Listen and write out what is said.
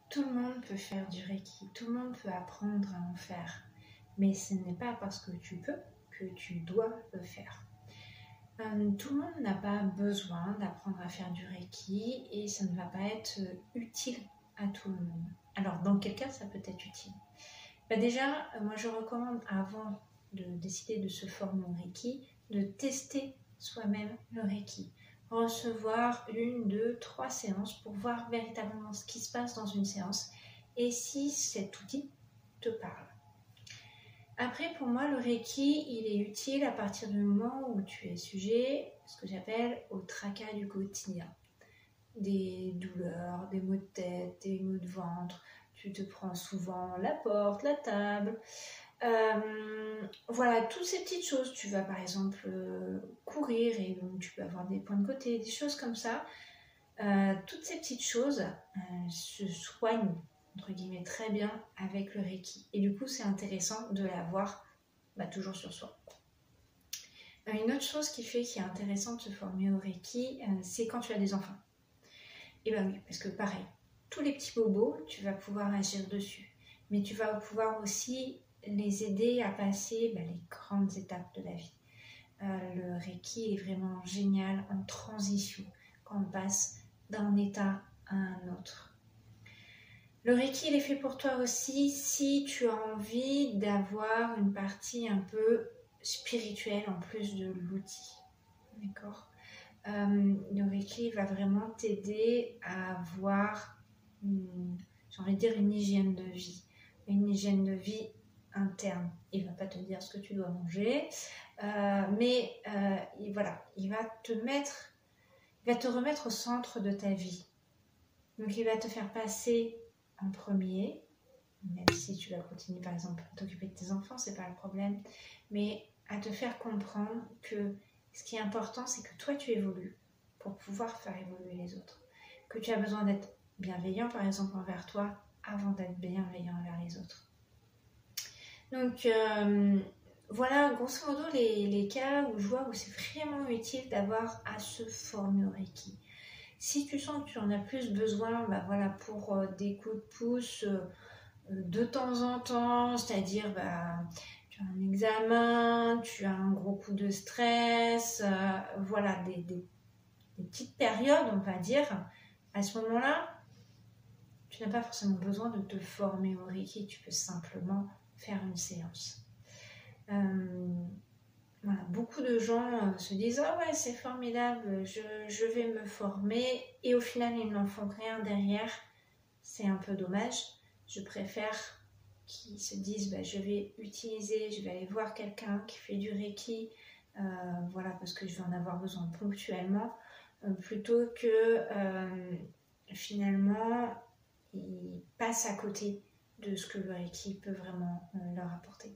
Tout le monde peut faire du Reiki, tout le monde peut apprendre à en faire, mais ce n'est pas parce que tu peux que tu dois le faire. Tout le monde n'a pas besoin d'apprendre à faire du Reiki et ça ne va pas être utile à tout le monde. Alors, dans quel cas ça peut être utile? Déjà, moi je recommande avant de décider de se former au Reiki, de tester soi-même le Reiki. Recevoir 1, 2, 3 séances pour voir véritablement ce qui se passe dans une séance et si cet outil te parle. Après, pour moi, le Reiki, il est utile à partir du moment où tu es sujet, ce que j'appelle au tracas du quotidien. Des douleurs, des maux de tête, des maux de ventre, tu te prends souvent la porte, la table. Voilà, toutes ces petites choses. Tu vas par exemple courir et donc tu peux avoir des points de côté, des choses comme ça. Toutes ces petites choses se soignent entre guillemets très bien avec le Reiki. Et du coup, c'est intéressant de l'avoir toujours sur soi. Une autre chose qui fait qu'il est intéressant de se former au Reiki, c'est quand tu as des enfants. Et bien oui, parce que pareil, tous les petits bobos, tu vas pouvoir agir dessus. Mais tu vas pouvoir aussi les aider à passer les grandes étapes de la vie. Le Reiki est vraiment génial en transition, quand on passe d'un état à un autre. Le Reiki, il est fait pour toi aussi si tu as envie d'avoir une partie un peu spirituelle en plus de l'outil. D'accord ? Le Reiki va vraiment t'aider à avoir, j'ai envie de dire, une hygiène de vie. Une hygiène de vie interne. Il ne va pas te dire ce que tu dois manger, mais voilà, il va te remettre au centre de ta vie. Donc il va te faire passer en premier, même si tu vas continuer par exemple à t'occuper de tes enfants, c'est pas le problème, mais à te faire comprendre que ce qui est important, c'est que toi tu évolues pour pouvoir faire évoluer les autres. Que tu as besoin d'être bienveillant par exemple envers toi avant d'être bienveillant envers les autres. Donc voilà grosso modo les cas où je vois où c'est vraiment utile d'avoir à se former au Reiki. Si tu sens que tu en as plus besoin voilà, pour des coups de pouce de temps en temps, c'est-à-dire tu as un examen, tu as un gros coup de stress, voilà, des petites périodes, on va dire, à ce moment-là, tu n'as pas forcément besoin de te former au Reiki, tu peux simplement faire une séance. Voilà, beaucoup de gens se disent « Ah ouais, c'est formidable, je vais me former » et au final, ils n'en font rien derrière. C'est un peu dommage. Je préfère qu'ils se disent « Je vais aller voir quelqu'un qui fait du Reiki, voilà, parce que je vais en avoir besoin ponctuellement, plutôt que finalement, ils passent à côté de ce que le Reiki peut vraiment leur apporter. »